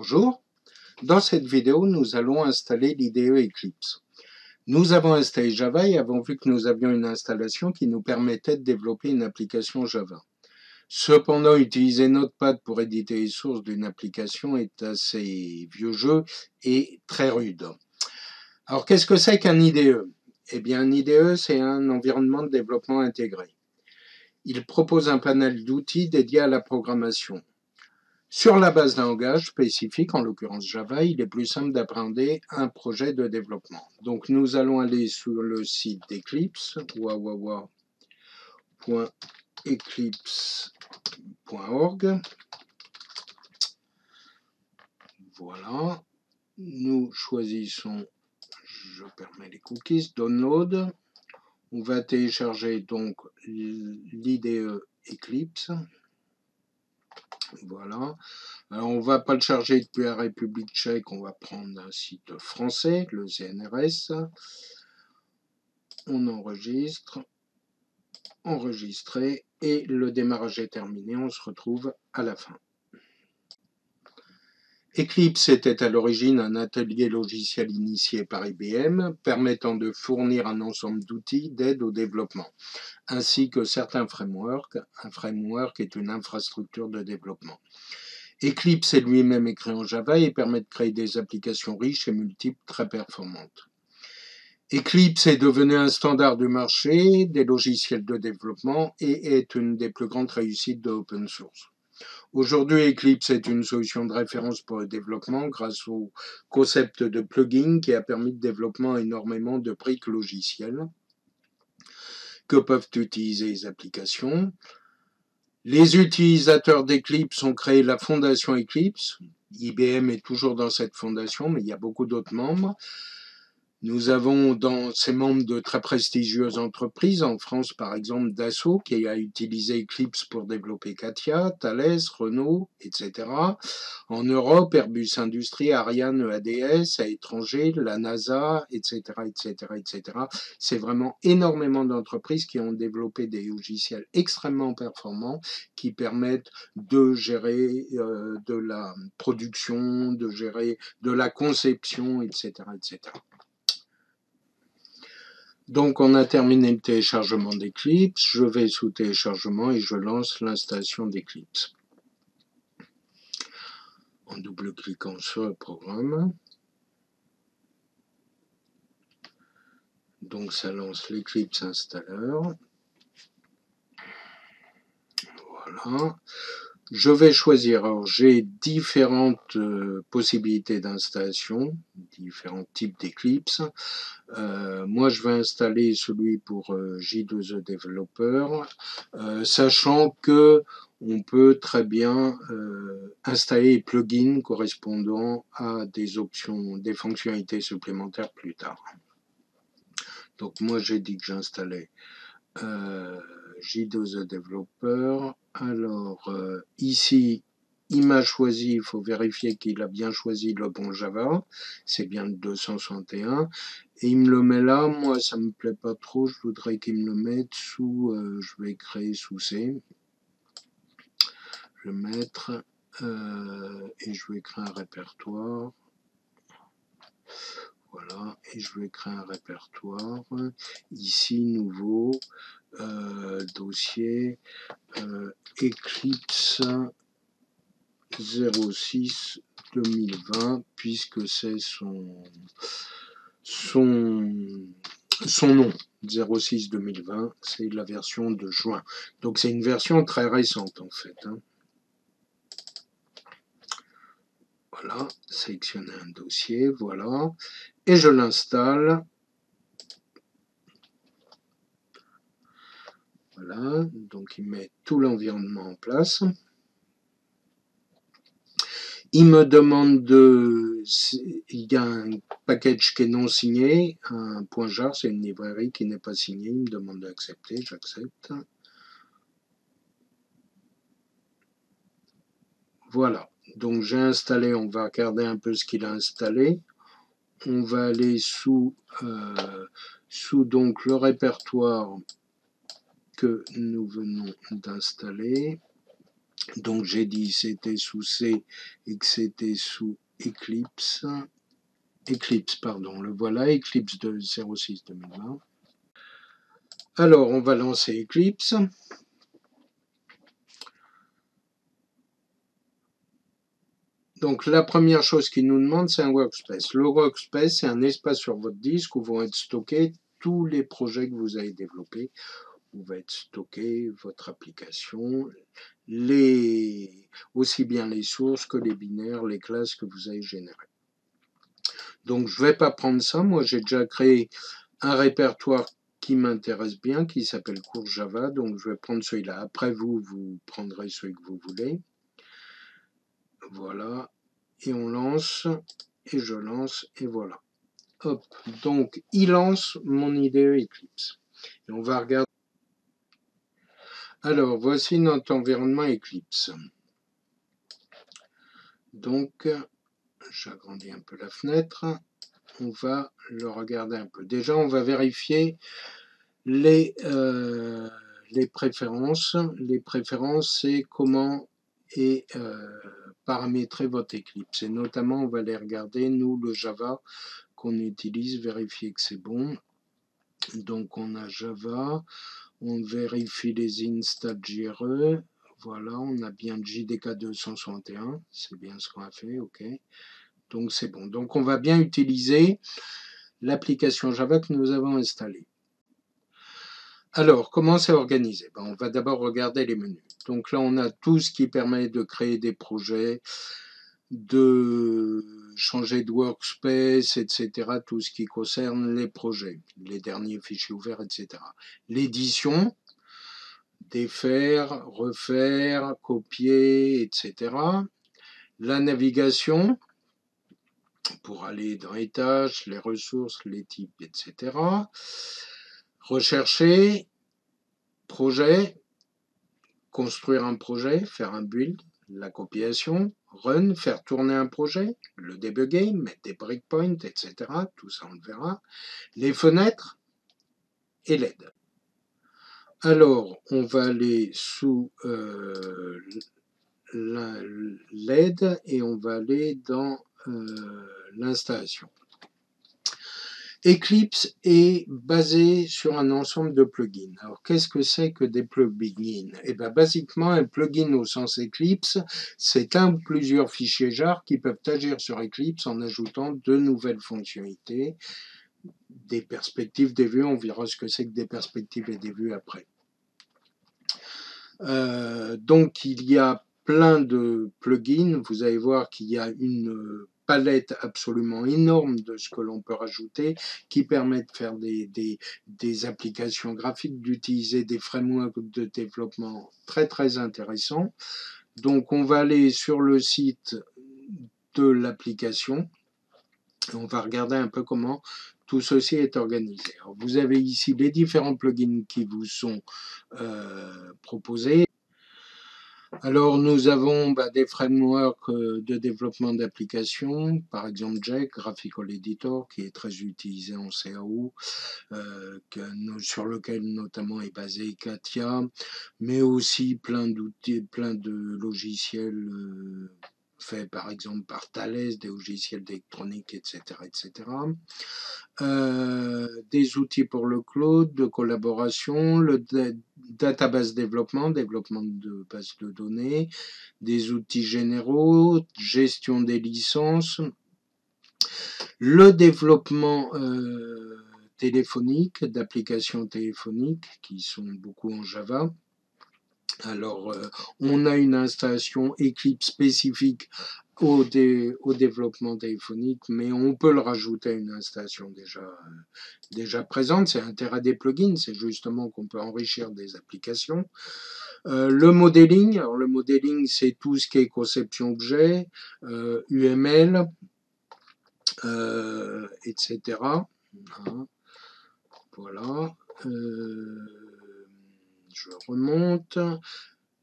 Bonjour, dans cette vidéo nous allons installer l'IDE Eclipse. Nous avons installé Java et avons vu que nous avions une installation qui nous permettait de développer une application Java. Cependant, utiliser Notepad pour éditer les sources d'une application est assez vieux jeu et très rude. Alors qu'est-ce que c'est qu'un IDE? Eh bien un IDE c'est un environnement de développement intégré. Il propose un panel d'outils dédiés à la programmation. Sur la base d'un langage spécifique, en l'occurrence Java, il est plus simple d'appréhender un projet de développement. Donc nous allons aller sur le site d'Eclipse, www.eclipse.org. Voilà, nous choisissons, je permets les cookies, Download. On va télécharger donc l'IDE Eclipse. Voilà. Alors, on ne va pas le charger depuis la République tchèque, on va prendre un site français, le CNRS. On enregistre, enregistrer, et le démarrage est terminé, on se retrouve à la fin. Eclipse était à l'origine un atelier logiciel initié par IBM, permettant de fournir un ensemble d'outils d'aide au développement, ainsi que certains frameworks. Un framework est une infrastructure de développement. Eclipse est lui-même écrit en Java et permet de créer des applications riches et multiples très performantes. Eclipse est devenu un standard du marché des logiciels de développement et est une des plus grandes réussites de l'open source. Aujourd'hui, Eclipse est une solution de référence pour le développement grâce au concept de plugin qui a permis le développement énormément de briques logicielles que peuvent utiliser les applications. Les utilisateurs d'Eclipse ont créé la fondation Eclipse. IBM est toujours dans cette fondation, mais il y a beaucoup d'autres membres. Nous avons dans ces membres de très prestigieuses entreprises. En France, par exemple, Dassault, qui a utilisé Eclipse pour développer Katia, Thales, Renault, etc. En Europe, Airbus Industrie, Ariane, EADS, à l'étranger, la NASA, etc., etc., etc. C'est vraiment énormément d'entreprises qui ont développé des logiciels extrêmement performants qui permettent de gérer de la production, de gérer de la conception, etc., etc. Donc on a terminé le téléchargement d'Eclipse, je vais sous téléchargement et je lance l'installation d'Eclipse. En double-cliquant sur le programme. Donc ça lance l'Eclipse installeur. Voilà. Je vais choisir, alors j'ai différentes possibilités d'installation, différents types d'Eclipse. Moi je vais installer celui pour J2E Developer, sachant que on peut très bien installer les plugins correspondant à des options, des fonctionnalités supplémentaires plus tard. Donc moi j'ai dit que j'installais J2E Developer. Alors ici il m'a choisi, il faut vérifier qu'il a bien choisi le bon Java, c'est bien le 261, et il me le met là. Moi ça me plaît pas trop, je voudrais qu'il me le mette sous, je vais créer sous C, je vais mettre, et je vais créer un répertoire. Voilà, et je vais créer un répertoire. Ici, nouveau, dossier, Eclipse 06 2020, puisque c'est son nom. 06 2020, c'est la version de juin. Donc c'est une version très récente en fait. Voilà, sélectionner un dossier, voilà, et je l'installe. Voilà, donc il met tout l'environnement en place. Il me demande il y a un package qui est non signé, un .jar, c'est une librairie qui n'est pas signée, il me demande d'accepter, j'accepte. Voilà, donc j'ai installé, on va regarder un peu ce qu'il a installé. On va aller sous donc le répertoire que nous venons d'installer. Donc j'ai dit c'était sous C et que c'était sous Eclipse. Eclipse, pardon, le voilà, Eclipse de 06 2020. Alors on va lancer Eclipse. Donc la première chose qu'il nous demande, c'est un workspace. Le workspace, c'est un espace sur votre disque où vont être stockés tous les projets que vous avez développés, où va être stocké votre application, aussi bien les sources que les binaires, les classes que vous avez générées. Donc je ne vais pas prendre ça, moi j'ai déjà créé un répertoire qui m'intéresse bien, qui s'appelle cours Java, donc je vais prendre celui-là. Après vous prendrez celui que vous voulez. Voilà, et on lance, et je lance, et voilà. Hop, donc il lance mon IDE Eclipse. Et on va regarder. Alors, voici notre environnement Eclipse. Donc, j'agrandis un peu la fenêtre. On va le regarder un peu. Déjà, on va vérifier les préférences. Les préférences, c'est comment est paramétrer votre Eclipse. Et notamment, on va les regarder, nous, le Java qu'on utilise, vérifier que c'est bon. Donc, on a Java. On vérifie les installs JRE. Voilà, on a bien JDK 261. C'est bien ce qu'on a fait, ok. Donc, c'est bon. Donc, on va bien utiliser l'application Java que nous avons installée. Alors, comment c'est organisé? On va d'abord regarder les menus. Donc là, on a tout ce qui permet de créer des projets, de changer de workspace, etc. Tout ce qui concerne les projets, les derniers fichiers ouverts, etc. L'édition, défaire, refaire, copier, etc. La navigation, pour aller dans les tâches, les ressources, les types, etc. Rechercher, projet, construire un projet, faire un build, la compilation, run, faire tourner un projet, le débugger, mettre des breakpoints, etc. Tout ça, on le verra. Les fenêtres et l'aide. Alors, on va aller sous l'aide et on va aller dans l'installation. Eclipse est basé sur un ensemble de plugins. Alors, qu'est-ce que c'est que des plugins? Eh bien, basiquement, un plugin au sens Eclipse, c'est un ou plusieurs fichiers jar qui peuvent agir sur Eclipse en ajoutant de nouvelles fonctionnalités, des perspectives, des vues. On verra ce que c'est que des perspectives et des vues après. Donc, il y a plein de plugins. Vous allez voir qu'il y a une palette absolument énorme de ce que l'on peut rajouter qui permet de faire des applications graphiques, d'utiliser des frameworks de développement très très intéressants. Donc on va aller sur le site de l'application et on va regarder un peu comment tout ceci est organisé. Alors, vous avez ici les différents plugins qui vous sont proposés. Alors, nous avons des frameworks de développement d'applications, par exemple Jack, Graphical Editor, qui est très utilisé en CAO, sur lequel notamment est basé Katia, mais aussi plein d'outils, plein de logiciels faits par exemple par Thales, des logiciels d'électronique, etc., etc. Des outils pour le cloud, de collaboration, le database développement de bases de données, des outils généraux, gestion des licences, le développement téléphonique, d'applications téléphoniques qui sont beaucoup en Java. Alors, on a une installation Eclipse spécifique au développement téléphonique, mais on peut le rajouter à une installation déjà présente. C'est l'intérêt des plugins, c'est justement qu'on peut enrichir des applications. Le modeling, alors le modeling, c'est tout ce qui est conception objet, UML, etc. Hein, voilà. Je remonte.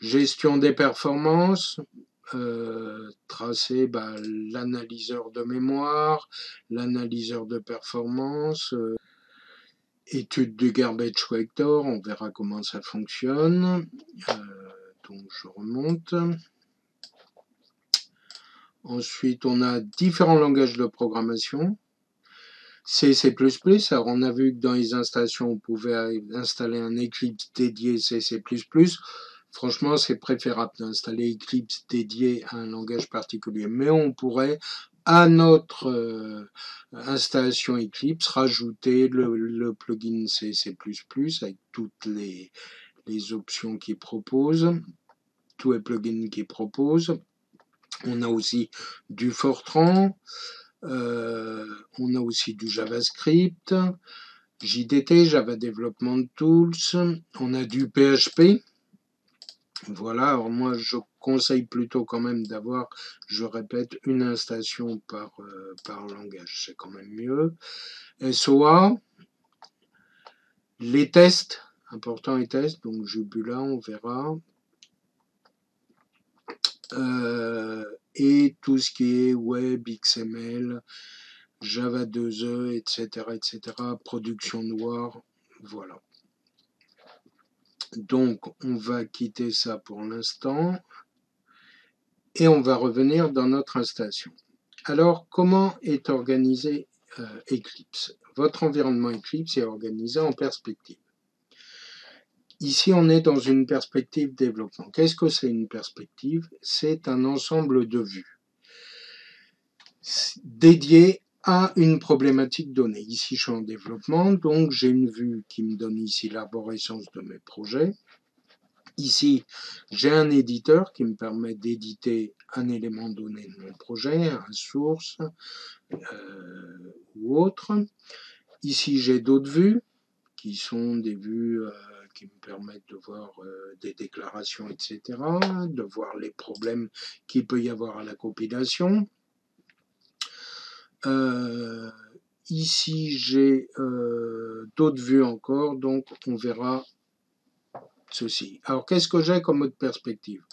Gestion des performances, tracer l'analyseur de mémoire, l'analyseur de performance, étude du garbage collector, on verra comment ça fonctionne, Donc je remonte. Ensuite, on a différents langages de programmation. C++, alors on a vu que dans les installations, on pouvait installer un Eclipse dédié C++. Franchement, c'est préférable d'installer Eclipse dédié à un langage particulier. Mais on pourrait, à notre installation Eclipse, rajouter le plugin C++ avec toutes les options qu'il propose, tous les plugins qu'il propose. On a aussi du Fortran. On a aussi du JavaScript, JDT, Java Development Tools, on a du PHP. Voilà, alors moi je conseille plutôt quand même d'avoir, je répète, une installation par langage, c'est quand même mieux. SOA, les tests, important les tests, donc Jubula, on verra. Et tout ce qui est web, XML, Java 2E, etc., production noire, voilà. Donc, on va quitter ça pour l'instant et on va revenir dans notre installation. Alors, comment est organisé Eclipse? Votre environnement Eclipse est organisé en perspective. Ici, on est dans une perspective développement. Qu'est-ce que c'est une perspective? C'est un ensemble de vues dédiées à une problématique donnée. Ici, je suis en développement, donc j'ai une vue qui me donne ici l'arborescence de mes projets. Ici, j'ai un éditeur qui me permet d'éditer un élément donné de mon projet, un source ou autre. Ici, j'ai d'autres vues qui sont des vues qui me permettent de voir des déclarations, etc., de voir les problèmes qu'il peut y avoir à la compilation. Ici, j'ai d'autres vues encore, donc on verra ceci. Alors, qu'est-ce que j'ai comme autre perspective?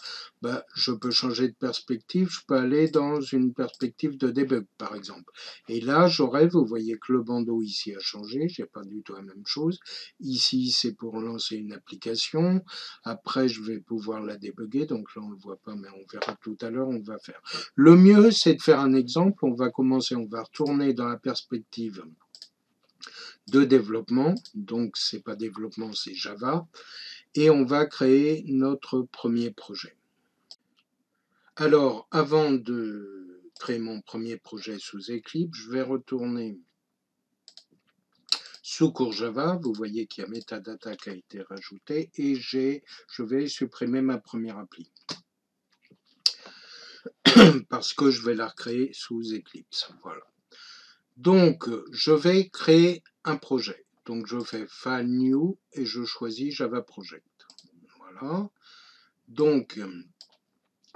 Je peux changer de perspective, je peux aller dans une perspective de debug, par exemple. Et là, j'aurai, vous voyez que le bandeau ici a changé, j'ai pas du tout la même chose. Ici, c'est pour lancer une application. Après, je vais pouvoir la débugger, donc là, on le voit pas, mais on verra tout à l'heure, on va faire. Le mieux, c'est de faire un exemple. On va commencer, on va retourner dans la perspective de développement. Donc, c'est pas développement, c'est Java. Et on va créer notre premier projet. Alors, avant de créer mon premier projet sous Eclipse, je vais retourner sous cours Java. Vous voyez qu'il y a metadata qui a été rajouté et je vais supprimer ma première appli parce que je vais la recréer sous Eclipse. Voilà. Donc, je vais créer un projet. Donc, je fais File New et je choisis Java Project. Voilà. Donc,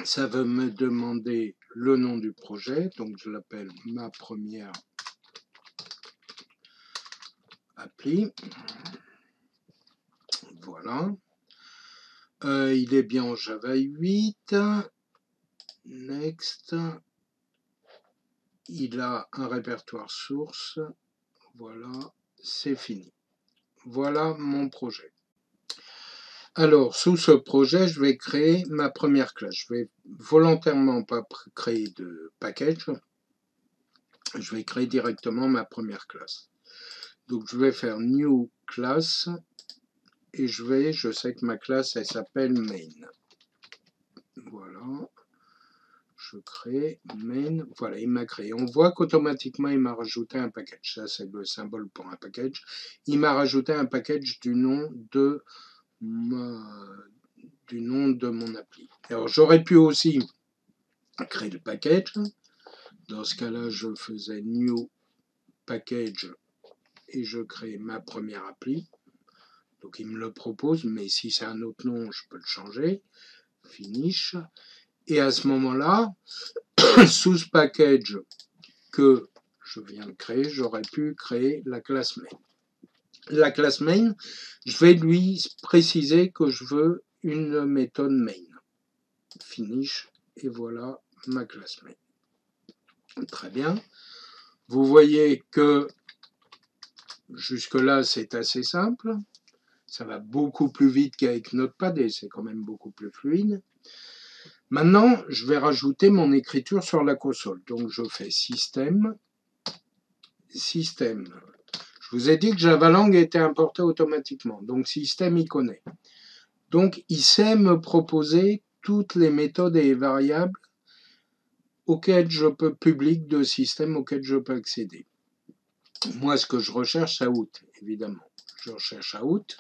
ça va me demander le nom du projet, donc je l'appelle ma première appli. Voilà. Il est bien en Java 8. Next. Il a un répertoire source. Voilà, c'est fini. Voilà mon projet. Alors, sous ce projet, je vais créer ma première classe. Je vais volontairement pas créer de package. Je vais créer directement ma première classe. Donc, je vais faire New Class et je sais que ma classe, elle s'appelle Main. Voilà. Je crée Main. Voilà, il m'a créé. On voit qu'automatiquement, il m'a rajouté un package. Ça, c'est le symbole pour un package. Il m'a rajouté un package du nom de mon appli. Alors, j'aurais pu aussi créer le package. Dans ce cas-là, je faisais New Package et je crée ma première appli. Donc, il me le propose, mais si c'est un autre nom, je peux le changer. Finish. Et à ce moment-là, sous ce package que je viens de créer, j'aurais pu créer la classe main. La classe main, je vais lui préciser que je veux une méthode main. Finish, et voilà ma classe main. Très bien. Vous voyez que jusque-là, c'est assez simple. Ça va beaucoup plus vite qu'avec Notepad et c'est quand même beaucoup plus fluide. Maintenant, je vais rajouter mon écriture sur la console. Donc, je fais Système. Système. Je vous ai dit que Javalang était importé automatiquement. Donc, Système, il connaît. Donc, il sait me proposer toutes les méthodes et variables auxquelles je peux, publiques de système auxquelles je peux accéder. Moi, ce que je recherche, c'est out, évidemment. Je recherche out.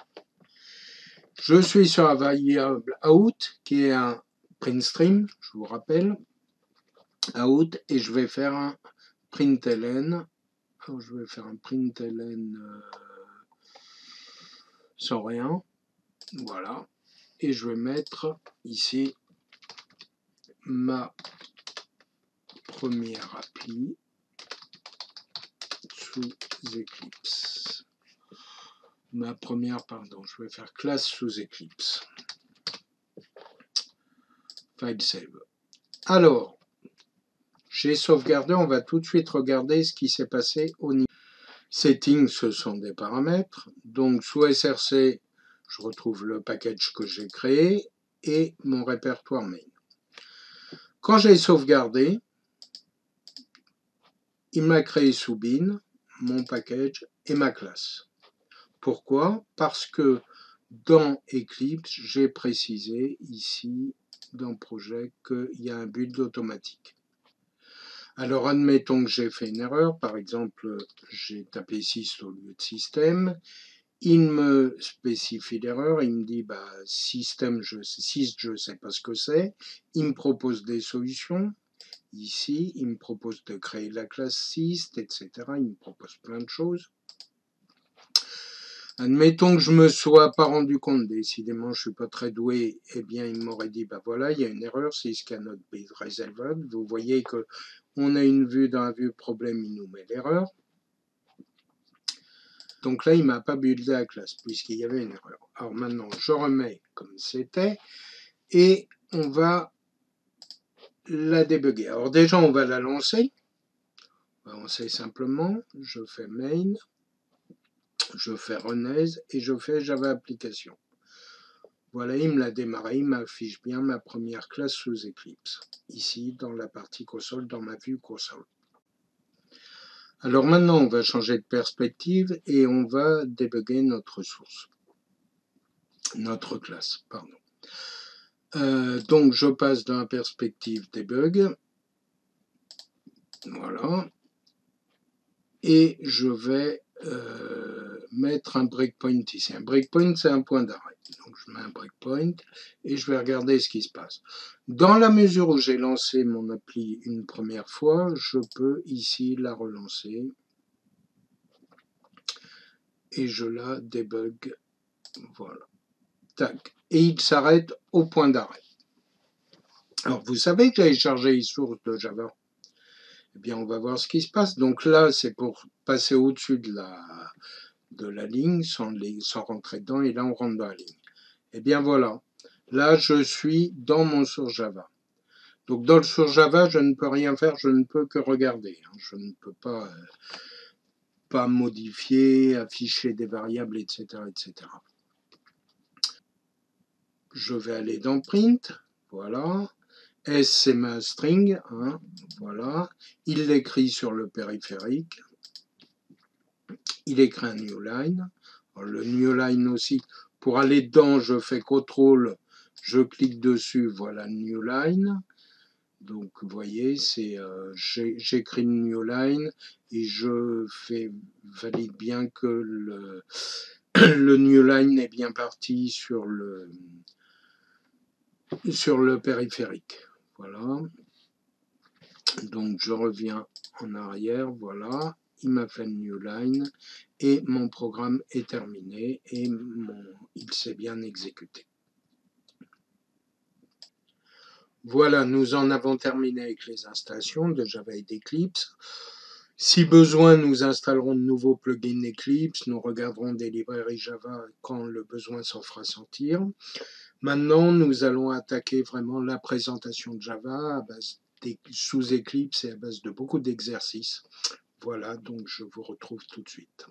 Je suis sur la variable out, qui est un print stream, je vous rappelle, out, et je vais faire un println. Alors, je vais faire un println sans rien. Voilà. Et je vais mettre ici ma première appli sous Eclipse. Je vais faire classe sous Eclipse. File save. Alors, j'ai sauvegardé, on va tout de suite regarder ce qui s'est passé au niveau. Settings, ce sont des paramètres. Donc, sous SRC, je retrouve le package que j'ai créé et mon répertoire main. Quand j'ai sauvegardé, il m'a créé sous bin mon package et ma classe. Pourquoi? Parce que dans Eclipse, j'ai précisé ici dans le projet qu'il y a un build automatique. Alors admettons que j'ai fait une erreur, par exemple j'ai tapé 6 au lieu de système, il me spécifie l'erreur, il me dit bah, système, 6 je ne sais pas ce que c'est, il me propose des solutions, ici il me propose de créer la classe syst, etc. Il me propose plein de choses. Admettons que je me sois pas rendu compte, décidément je suis pas très doué, eh bien il m'aurait dit bah voilà il y a une erreur, c'est cannot be resolved. Vous voyez que on a une vue dans la vue problème, il nous met l'erreur. Donc là il m'a pas buildé la classe puisqu'il y avait une erreur. Alors maintenant je remets comme c'était et on va la débugger. Alors déjà on va la lancer. On va lancer simplement, je fais main, je fais run as et je fais Java application. Voilà, il me l'a démarré, il m'affiche bien ma première classe sous Eclipse, ici dans la partie console, dans ma vue console. Alors maintenant, on va changer de perspective et on va débugger notre source, notre classe, pardon. Donc je passe dans la perspective debug, voilà, et je vais mettre un breakpoint ici. Un breakpoint, c'est un point d'arrêt. Donc je mets un breakpoint et je vais regarder ce qui se passe. Dans la mesure où j'ai lancé mon appli une première fois, je peux ici la relancer et je la débug. Voilà. Tac. Et il s'arrête au point d'arrêt. Alors vous savez que j'avais chargé une source de Java. Eh bien on va voir ce qui se passe. Donc là c'est pour passer au-dessus de la ligne sans rentrer dedans et là on rentre dans la ligne. Et bien voilà, là je suis dans mon source Java. Donc dans le source Java, je ne peux rien faire, je ne peux que regarder. Je ne peux pas modifier, afficher des variables, etc., etc. Je vais aller dans print, voilà. S c'est ma string, hein, voilà. Il l'écrit sur le périphérique. Il écrit un new line. Alors, le new line aussi, pour aller dedans, je fais CTRL, je clique dessus, voilà new line. Donc vous voyez, j'écris une new line et je valide bien que le new line est bien parti sur le périphérique. Voilà. Donc je reviens en arrière, voilà. Il m'a fait une new line et mon programme est terminé et il s'est bien exécuté. Voilà, nous en avons terminé avec les installations de Java et d'Eclipse. Si besoin, nous installerons de nouveaux plugins Eclipse, nous regarderons des librairies Java quand le besoin s'en fera sentir. Maintenant, nous allons attaquer vraiment la présentation de Java à base sous Eclipse et à base de beaucoup d'exercices. Voilà, donc je vous retrouve tout de suite.